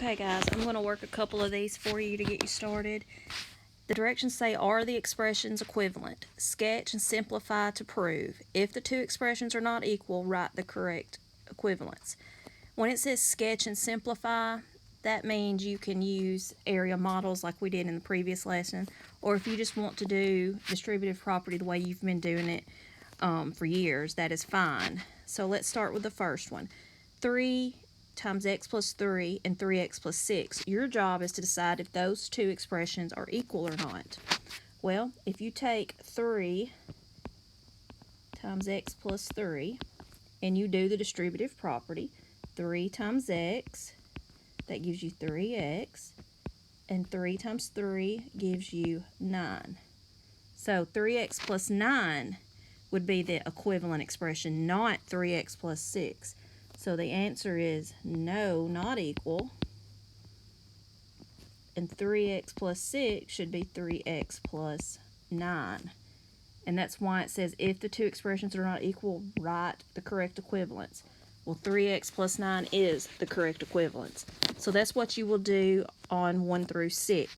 Okay guys, I'm going to work a couple of these for you to get you started. The directions say, are the expressions equivalent? Sketch and simplify to prove. If the two expressions are not equal, write the correct equivalence. When it says sketch and simplify, that means you can use area models like we did in the previous lesson, or if you just want to do distributive property the way you've been doing it for years, that is fine. So let's start with the first one. 3 times x plus 3 and 3x plus 6. Your job is to decide if those two expressions are equal or not. Well, if you take 3 times x plus 3 and you do the distributive property, 3 times x, that gives you 3x, and 3 times 3 gives you 9. So 3x plus 9 would be the equivalent expression, not 3x plus 6. So the answer is no, not equal. And 3x plus 6 should be 3x plus 9. And that's why it says if the two expressions are not equal, write the correct equivalence. Well, 3x plus 9 is the correct equivalence. So that's what you will do on 1 through 6.